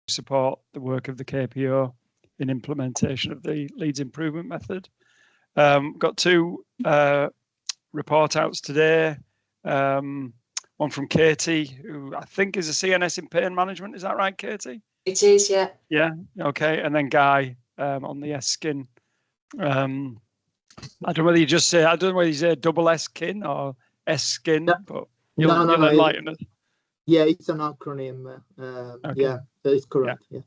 support the work of the KPO in implementation of the Leeds improvement method. Got two report outs today. One from Katie, who I think is a CNS in pain management. Is that right, Katie? It is, yeah. Yeah, okay. And then Guy on the S-skin. I don't know whether you just say, I don't know whether you say double S-skin or S-skin, yeah. but you'll enlighten us. Yeah, it's an acronym. Okay. Yeah, that is correct. Yeah.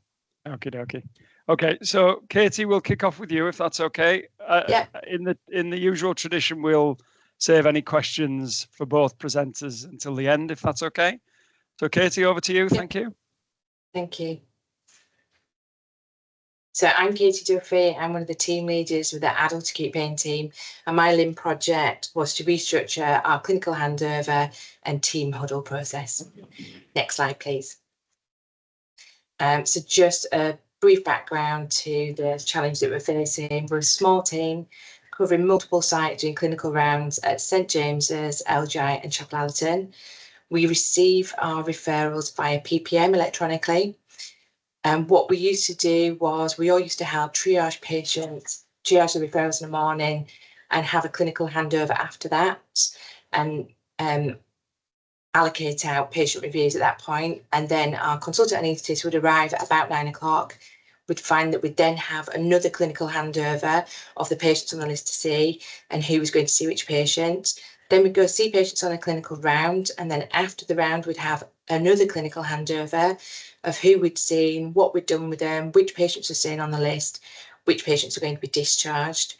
Okay. Okay, so Katie, we'll kick off with you if that's okay. In the usual tradition, we'll save any questions for both presenters until the end, if that's okay. So Katie, over to you. Yeah. Thank you. Thank you. So I'm Katie Duffy. I'm one of the team leaders with the Adult Acute Pain team, and my LIM project was to restructure our clinical handover and team huddle process. Next slide, please. So just a brief background to the challenge that we're facing. We're a small team covering multiple sites doing clinical rounds at St James's, LGI and Chapel Allerton. We receive our referrals via PPM electronically. And what we used to do was we all used to help triage patients, triage the referrals in the morning and have a clinical handover after that, and allocate out patient reviews at that point. And then our consultant anaesthetist would arrive at about 9 o'clock. We'd find that we'd then have another clinical handover of the patients on the list to see and who was going to see which patient. Then we'd go see patients on a clinical round, and then after the round we'd have another clinical handover of who we'd seen, what we'd done with them, which patients are staying on the list, which patients are going to be discharged.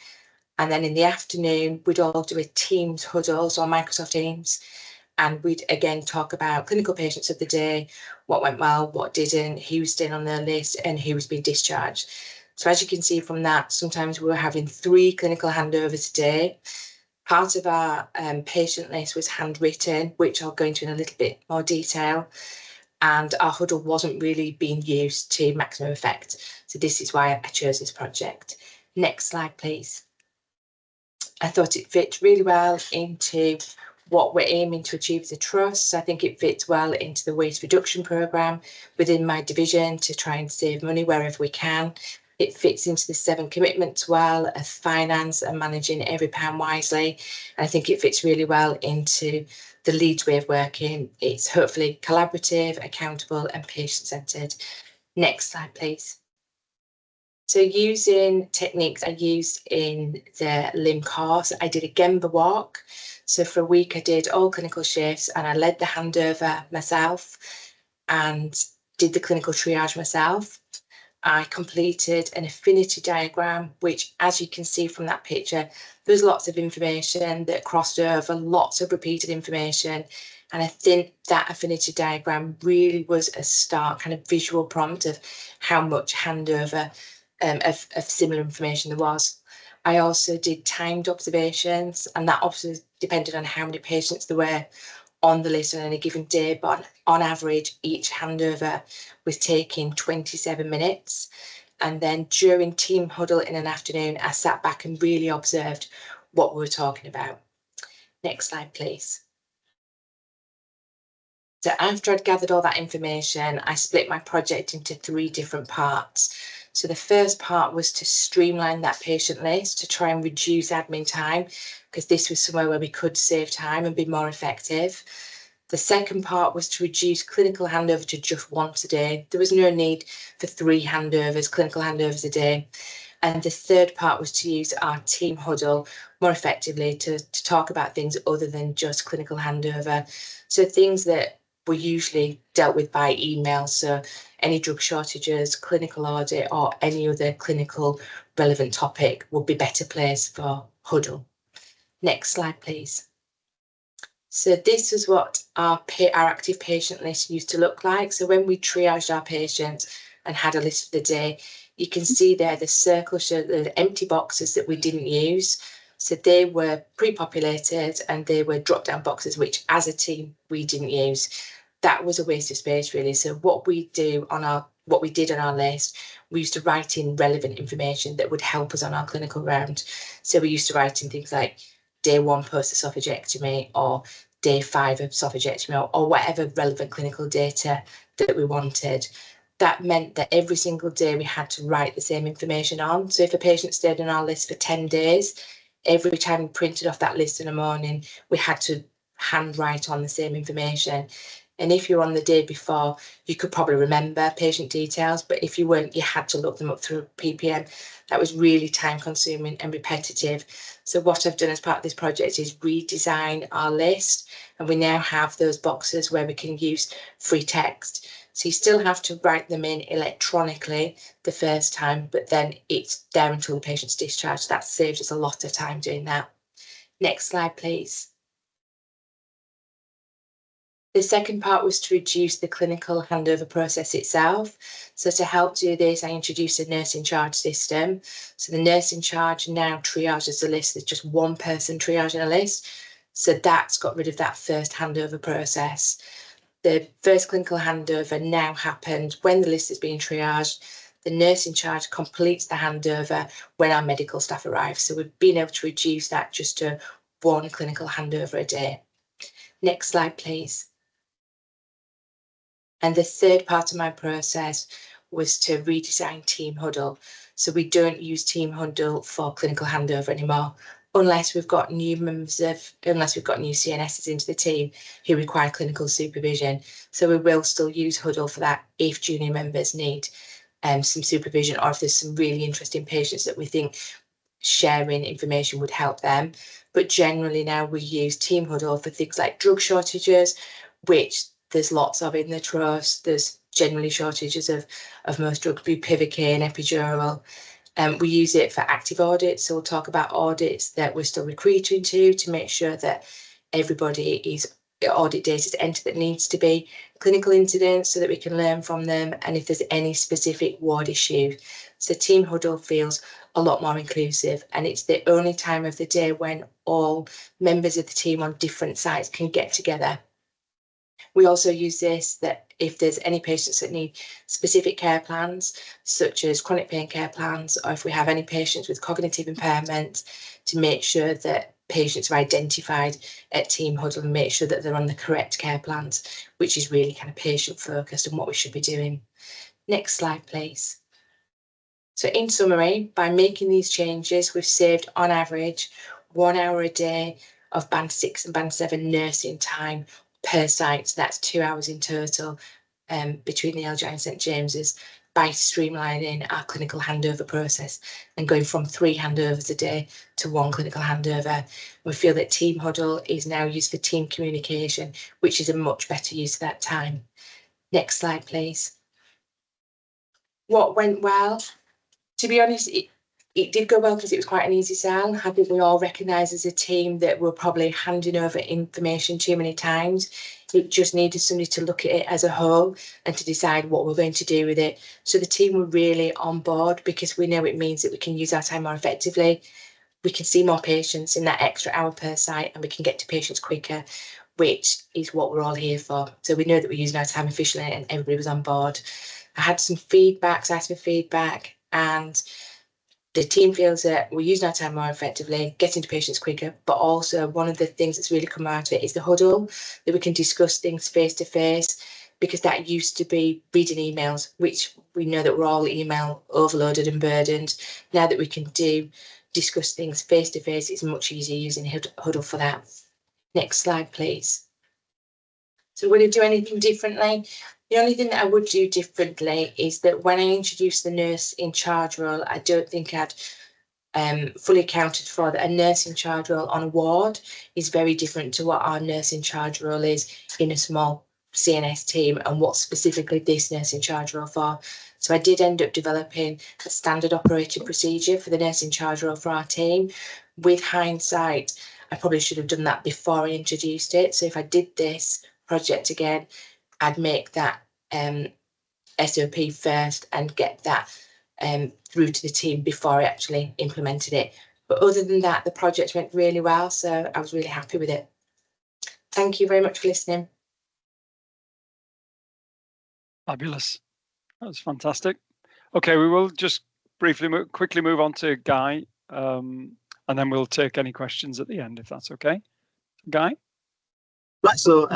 And then in the afternoon we'd all do a Teams huddle, so on Microsoft Teams, and we'd again talk about clinical patients of the day, what went well, what didn't, who was staying on their list and who was being discharged. So as you can see from that, sometimes we were having 3 clinical handovers a day. Part of our patient list was handwritten, which I'll go into in a little bit more detail. And our huddle wasn't really being used to maximum effect. So this is why I chose this project. Next slide, please. I thought it fit really well into what we're aiming to achieve as a trust. I think it fits well into the waste reduction programme within my division to try and save money wherever we can. It fits into the 7 commitments well of finance and managing every pound wisely. And I think it fits really well into the Leeds way of working. It's hopefully collaborative, accountable and patient-centred. Next slide, please. So using techniques I used in the LIM course, I did a Gemba walk. So for a week I did all clinical shifts and I led the handover myself and did the clinical triage myself. I completed an affinity diagram, which, as you can see from that picture, there's lots of information that crossed over, lots of repeated information. And I think that affinity diagram really was a start kind of visual prompt of how much handover of similar information there was. I also did timed observations, and that obviously depended on how many patients there were on the list on any given day, but on average each handover was taking 27 minutes. And then during team huddle in an afternoon I sat back and really observed what we were talking about. Next slide, please. So after I'd gathered all that information, I split my project into 3 different parts. So the first part was to streamline that patient list to try and reduce admin time, because this was somewhere where we could save time and be more effective. The second part was to reduce clinical handover to just once a day. There was no need for 3 handovers, clinical handovers a day. And the third part was to use our team huddle more effectively to talk about things other than just clinical handover. So things that were usually dealt with by email. So any drug shortages, clinical audit, or any other clinical relevant topic would be better placed for huddle. Next slide, please. So this is what our active patient list used to look like. So when we triaged our patients and had a list for the day, you can see there the circle show the empty boxes that we didn't use. So they were pre-populated and they were drop-down boxes, which as a team we didn't use. That was a waste of space, really. So what we did on our list, we used to write in relevant information that would help us on our clinical round. So we used to write in things like day 1 post-esophagectomy or day 5 of esophagectomy or whatever relevant clinical data that we wanted. that meant that every single day we had to write the same information on. So if a patient stayed on our list for 10 days, every time we printed off that list in the morning, we had to handwrite on the same information. And if you're on the day before, you could probably remember patient details, but if you weren't, you had to look them up through PPM. That was really time consuming and repetitive. So what I've done as part of this project is redesign our list, and we now have those boxes where we can use free text. So you still have to write them in electronically the first time, but then it's there until the patient's discharged. That saves us a lot of time doing that. Next slide, please. The second part was to reduce the clinical handover process itself. So to help do this, I introduced a nurse in charge system. So the nurse in charge now triages the list. There's just one person triaging a list. So that's got rid of that first handover process. The first clinical handover now happens when the list is being triaged. The nurse in charge completes the handover when our medical staff arrive. So we've been able to reduce that just to one clinical handover a day. Next slide, please. And the third part of my process was to redesign Team Huddle. So we don't use Team Huddle for clinical handover anymore, unless we've got new CNSs into the team who require clinical supervision. So we will still use Huddle for that if junior members need some supervision, or if there's some really interesting patients that we think sharing information would help them. But generally now we use Team Huddle for things like drug shortages, which there's lots of in the trust. There's generally shortages of most drugs, bupivacaine, epidural. We use it for active audits. So we'll talk about audits that we're still recruiting to make sure that everybody is audit data is entered that needs to be, clinical incidents so that we can learn from them, and if there's any specific ward issue. So Team Huddle feels a lot more inclusive, and it's the only time of the day when all members of the team on different sites can get together. We also use this that if there's any patients that need specific care plans, such as chronic pain care plans, or if we have any patients with cognitive impairment, to make sure that patients are identified at Team Huddle and make sure that they're on the correct care plans, which is really kind of patient focused and what we should be doing. Next slide, please. So in summary, by making these changes, we've saved on average 1 hour a day of band 6 and band 7 nursing time per site. So that's 2 hours in total between the LGI and St James's, by streamlining our clinical handover process and going from 3 handovers a day to 1 clinical handover. We feel that Team Huddle is now used for team communication, which is a much better use of that time. Next slide, please. What went well? To be honest, it did go well because it was quite an easy sell. I think we all recognise as a team that we're probably handing over information too many times. It just needed somebody to look at it as a whole and to decide what we're going to do with it. So the team were really on board because we know it means that we can use our time more effectively. We can see more patients in that extra hour per site, and we can get to patients quicker, which is what we're all here for. So we know that we're using our time efficiently, and everybody was on board. I had some feedback, asked for feedback, and the team feels that we're using our time more effectively, getting to patients quicker, but also one of the things that's really come out of it is the huddle, that we can discuss things face to face, because that used to be reading emails, which we know that we're all email overloaded and burdened. Now that we can discuss things face to face, it's much easier using huddle for that. Next slide, please. So would I do anything differently? The only thing that I would do differently is that when I introduced the nurse in charge role, I don't think I'd fully accounted for that a nurse in charge role on a ward is very different to what our nurse in charge role is in a small CNS team, and what specifically this nurse in charge role for. So I did end up developing a standard operating procedure for the nurse in charge role for our team. With hindsight, I probably should have done that before I introduced it. So if I did this project again, I'd make that SOP first and get that through to the team before I actually implemented it. But other than that, the project went really well, so I was really happy with it. Thank you very much for listening. Fabulous. That was fantastic. Okay, we will just quickly move on to Guy, and then we'll take any questions at the end, if that's okay. Guy? Right, so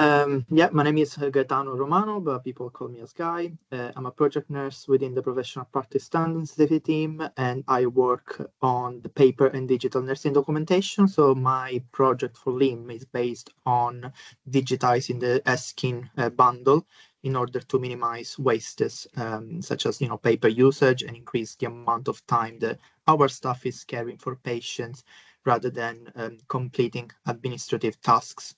yeah, my name is Gaetano Romano, but people call me as Guy. I'm a project nurse within the professional practice standards team, and I work on the paper and digital nursing documentation. So my project for LIM is based on digitizing the skin bundle in order to minimize wastes, such as paper usage, and increase the amount of time that our staff is caring for patients rather than completing administrative tasks.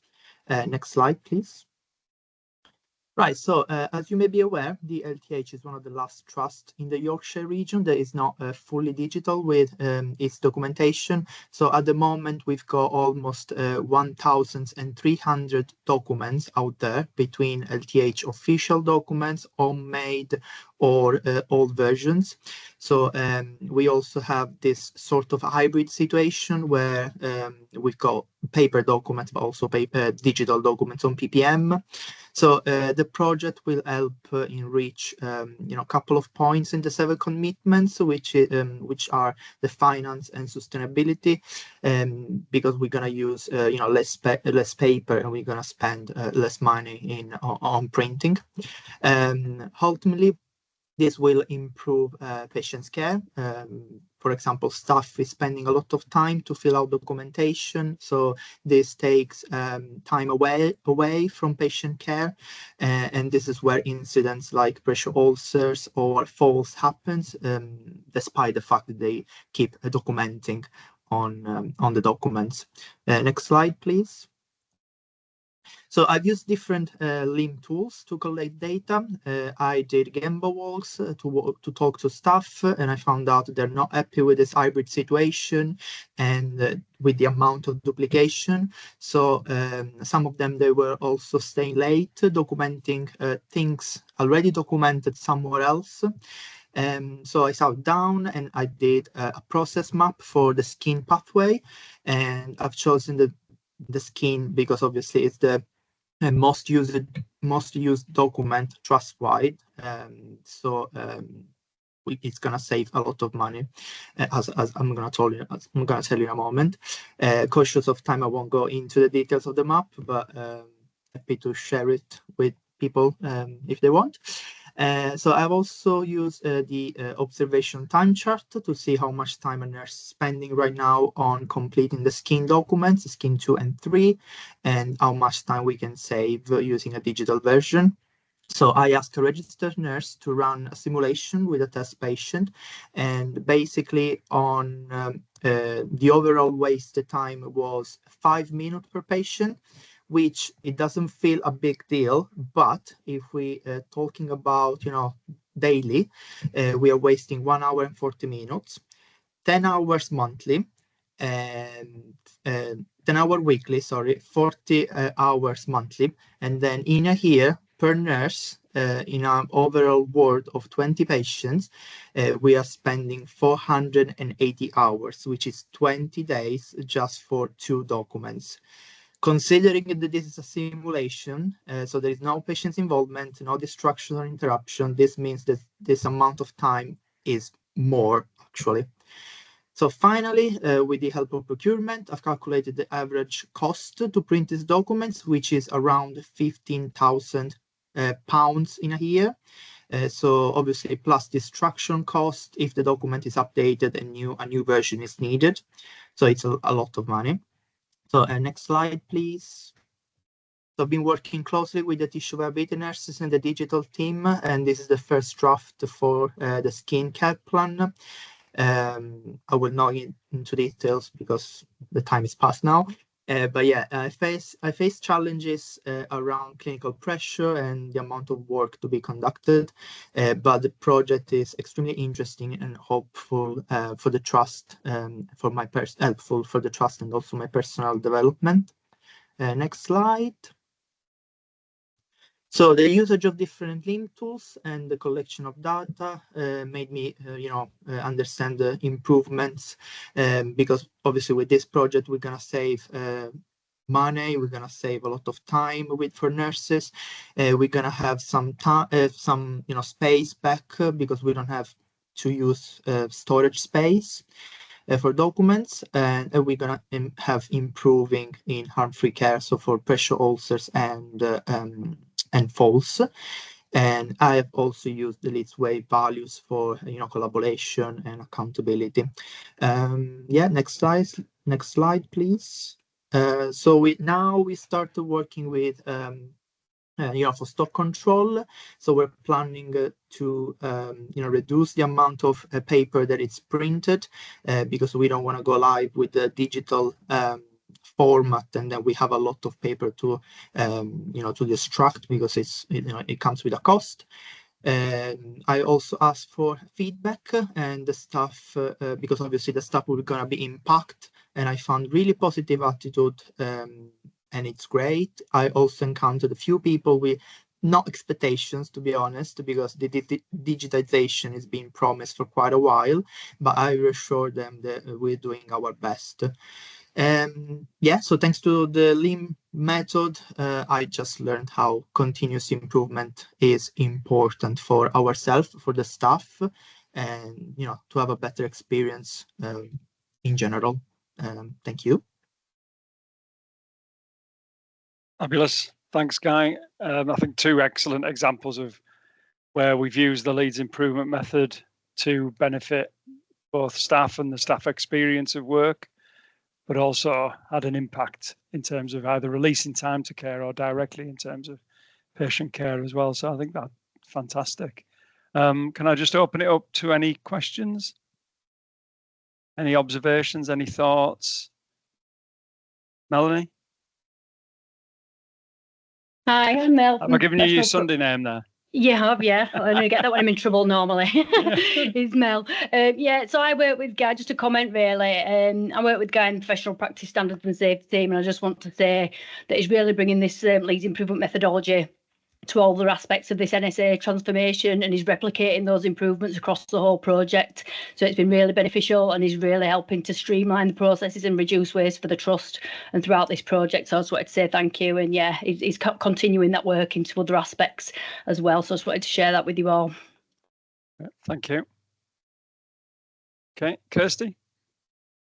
Next slide, please. Right, so as you may be aware, the LTH is one of the last trusts in the Yorkshire region that is not fully digital with its documentation. So at the moment, we've got almost 1,300 documents out there between LTH official documents, homemade, or old versions. So we also have this sort of hybrid situation where we've got paper documents, but also digital documents on PPM. So the project will help enrich, a couple of points in the 7 commitments, which are the finance and sustainability, because we're gonna use, less paper, and we're gonna spend less money on printing. Ultimately, this will improve patients' care. For example, staff is spending a lot of time to fill out documentation, so this takes time away from patient care, and this is where incidents like pressure ulcers or falls happens, despite the fact that they keep documenting on the documents. Next slide, please. So I've used different LIM tools to collect data. I did Gemba walks to talk to staff, and I found out they're not happy with this hybrid situation and with the amount of duplication. So some of them, they were also staying late, documenting things already documented somewhere else. So I sat down and I did a process map for the skin pathway, and I've chosen the skin because obviously it's the most used document trust-wide, so it's gonna save a lot of money, as I'm gonna tell you in a moment. Cautious of time, I won't go into the details of the map, but happy to share it with people if they want. So I've also used the observation time chart to see how much time a nurse is spending right now on completing the skin documents, skin 2 and 3, and how much time we can save using a digital version. So I asked a registered nurse to run a simulation with a test patient, and basically on the overall wasted time was 5 minutes per patient, which it doesn't feel a big deal, but if we talking about daily, we are wasting 1 hour and 40 minutes, 10 hours monthly, and 10 hour weekly, sorry, 40 hours monthly, and then in a year per nurse, in our overall ward of 20 patients, we are spending 480 hours, which is 20 days just for 2 documents. Considering that this is a simulation, so there is no patient's involvement, no distraction or interruption, this means that this amount of time is more actually. So finally, with the help of procurement, I've calculated the average cost to print these documents, which is around £15,000 in a year. So obviously plus distraction cost if the document is updated and a new version is needed. So it's a lot of money. So next slide, please. So I've been working closely with the tissue viability nurses and the digital team, and this is the first draft for the skin care plan. I will not get into details because the time is past now. But yeah, I face challenges around clinical pressure and the amount of work to be conducted. But the project is extremely interesting and hopeful for the trust, helpful for the trust and also my personal development. Next slide. So the usage of different LIM tools and the collection of data made me, understand the improvements, because obviously with this project we're gonna save money, we're gonna save a lot of time for nurses, we're gonna have some space back because we don't have to use storage space. for documents, and we're gonna have improving in harm-free care, so for pressure ulcers and falls. And I have also used the Leeds Way values for collaboration and accountability. Yeah, next slide, please. So we started working with for stock control. So we're planning to reduce the amount of paper that it's printed because we don't want to go live with the digital format, and then we have a lot of paper to to destruct because it comes with a cost. I also asked for feedback and the staff because obviously the staff were going to be impacted, and I found really positive attitude, and it's great. I also encountered a few people with no expectations, to be honest, because the digitization is being promised for quite a while, but I reassured them that we're doing our best. Yeah, so thanks to the LIM method, I just learned how continuous improvement is important for ourselves, for the staff, and to have a better experience in general. Thank you. Fabulous. Thanks, Guy. I think 2 excellent examples of where we've used the Leeds improvement method to benefit both staff and the staff experience of work, but also had an impact in terms of either releasing time to care or directly in terms of patient care as well. So I think that's fantastic. Can I just open it up to any questions? Any observations, any thoughts? Melanie? Hi, I'm Mel. Have I given you your Sunday name there? You have, yeah. I only get that when I'm in trouble normally. It's Mel. Yeah, so I work with Guy, just a comment really. I work with Guy in professional practice standards and safety team, and I just want to say that he's really bringing this Leeds improvement methodology to all the aspects of this NSA transformation, and he's replicating those improvements across the whole project. So it's been really beneficial, and he's really helping to streamline the processes and reduce waste for the trust and throughout this project. So I just wanted to say thank you, and yeah, he's continuing that work into other aspects as well. So I just wanted to share that with you all. Thank you. Okay, Kirsty?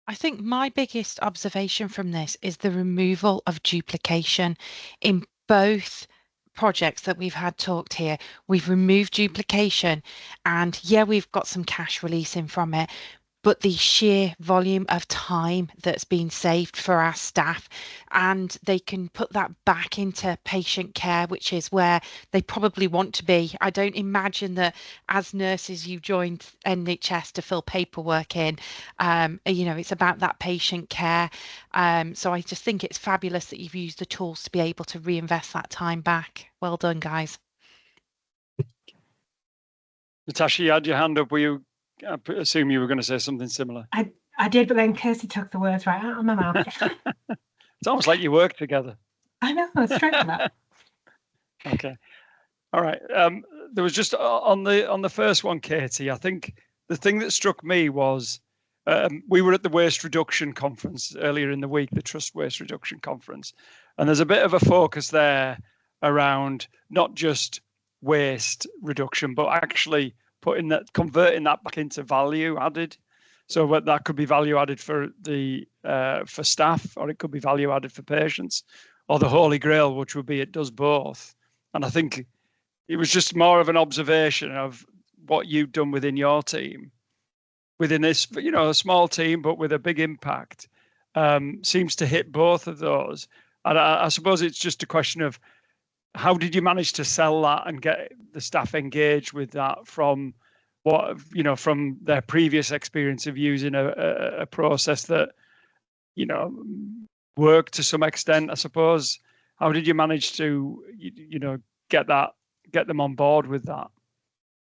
I think my biggest observation from this is the removal of duplication in both projects that we've had talked here. We've removed duplication, and yeah, we've got some cash releasing from it, but the sheer volume of time that's been saved for our staff, and they can put that back into patient care, which is where they probably want to be. I don't imagine that as nurses you joined NHS to fill paperwork in. It's about that patient care. So I just think it's fabulous that you've used the tools to be able to reinvest that time back. Well done, guys. Natasha, you had your hand up. I assume you were going to say something similar. I did, but then Kirsty took the words right out of my mouth. It's almost like you work together. I know, it's straight for that. Okay. All right. There was just on the first one, Katie, I think the thing that struck me was we were at the waste reduction conference earlier in the week, the Trust Waste Reduction Conference, and there's a bit of a focus there around not just waste reduction, but actually converting that back into value added. So that could be value added for for staff, or it could be value added for patients, or the Holy Grail, which would be it does both. And I think it was just more of an observation of what you've done within your team, within this, a small team, but with a big impact, seems to hit both of those. And I suppose it's just a question of how did you manage to sell that and get the staff engaged with that from from their previous experience of using a process that, worked to some extent, I suppose. How did you manage to, get them on board with that?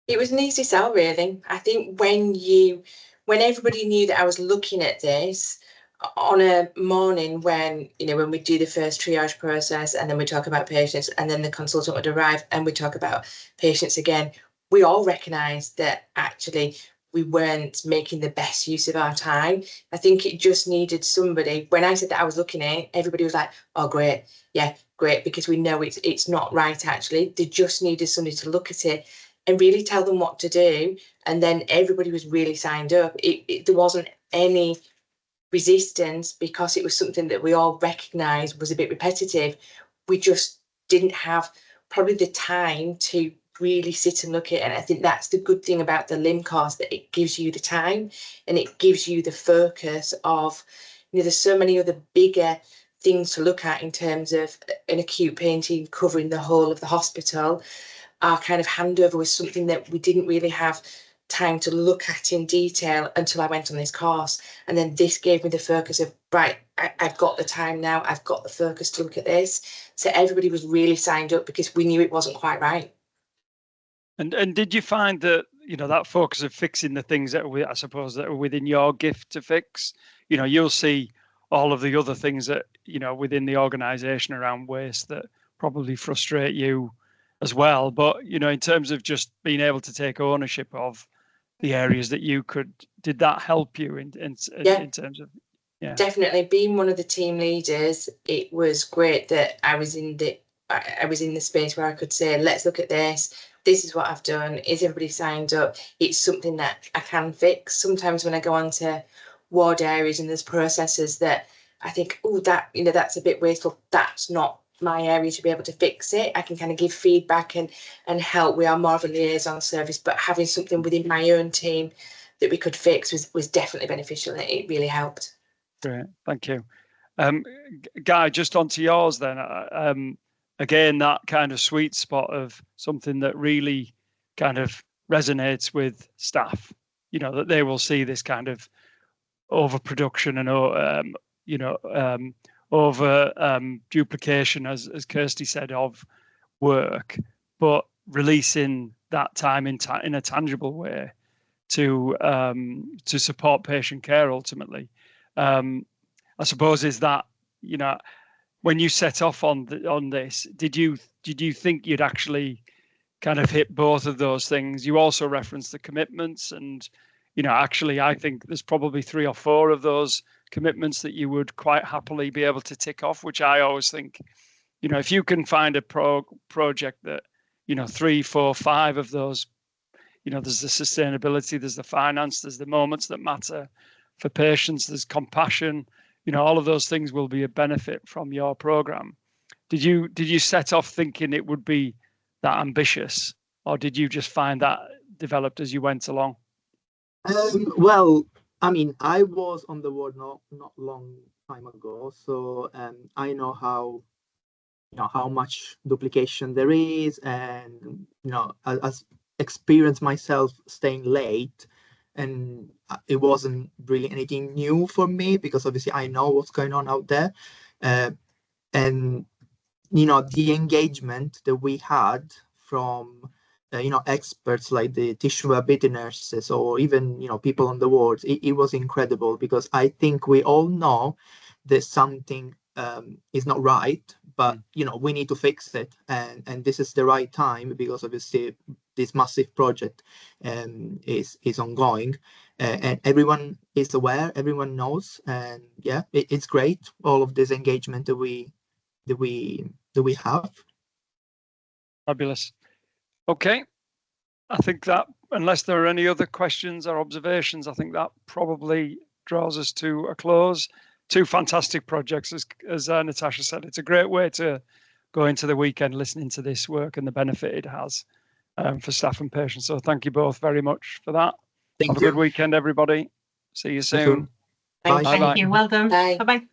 It was an easy sell, really. I think when everybody knew that I was looking at this on a morning when we do the first triage process, and then we talk about patients, and then the consultant would arrive and we talk about patients again, we all recognised that actually we weren't making the best use of our time. I think it just needed somebody. When I said that I was looking at it, everybody was like, oh, great. Yeah, great, because we know it's not right, actually. They just needed somebody to look at it and really tell them what to do. And then everybody was really signed up. There wasn't any resistance because it was something that we all recognised was a bit repetitive. We just didn't have probably the time to really sit and look at it. And I think that's the good thing about the LIM course, that it gives you the time and it gives you the focus of, you know, there's so many other bigger things to look at in terms of an acute pain team covering the whole of the hospital. Our kind of handover was something that we didn't really have time to look at in detail until I went on this course. And then this gave me the focus of, right, I've got the time now, I've got the focus to look at this. So everybody was really signed up because we knew it wasn't quite right. And did you find that, you know, that focus of fixing the things that I suppose that are within your gift to fix? You know, you'll see all of the other things that, you know, within the organisation around waste that probably frustrate you as well. But, you know, in terms of just being able to take ownership of the areas that you could, did that help you in terms of? Yeah, definitely. Being one of the team leaders, it was great that I was in the space where I could say, let's look at this. This is what I've done. Is everybody signed up? It's something that I can fix. Sometimes when I go on to ward areas and there's processes that I think, oh, that, you know, that's a bit wasteful. That's not my area to be able to fix it. I can kind of give feedback and help. We are more of a liaison service, but having something within my own team that we could fix was definitely beneficial. It really helped. great, thank you. Guy, just onto yours then. Again, that kind of sweet spot of something that really kind of resonates with staff, you know, that they will see this kind of overproduction and you know, over duplication, as Kirsty said, of work, but releasing that time in a tangible way to support patient care ultimately. I suppose is that, you know, when you set off on this, did you think you'd actually kind of hit both of those things? You also referenced the commitments, and, you know, actually I think there's probably 3 or 4 of those commitments that you would quite happily be able to tick off, which I always think, you know, if you can find a project that, you know, 3, 4, 5 of those, you know, there's the sustainability, there's the finance, there's the moments that matter for patients, there's compassion, you know, all of those things will be a benefit from your program. Did you set off thinking it would be that ambitious, or did you just find that developed as you went along? Well, I mean, I was on the ward not long time ago, so I know how, you know, how much duplication there is, and, you know, as experienced myself staying late, and it wasn't really anything new for me because obviously I know what's going on out there, and, you know, the engagement that we had from you know, experts like the tissue ability nurses, or even, you know, people on the wards, it was incredible, because I think we all know that something is not right, but, you know, we need to fix it, and this is the right time, because obviously this massive project is ongoing, and everyone is aware, everyone knows, and yeah, it's great, all of this engagement that we have. Fabulous. Okay, I think that, unless there are any other questions or observations, I think that probably draws us to a close. 2 fantastic projects, as Natasha said. It's a great way to go into the weekend listening to this work and the benefit it has for staff and patients. So thank you both very much for that. Have a good weekend, everybody. See you soon. Thank Thank you. Well done. Bye. Bye-bye.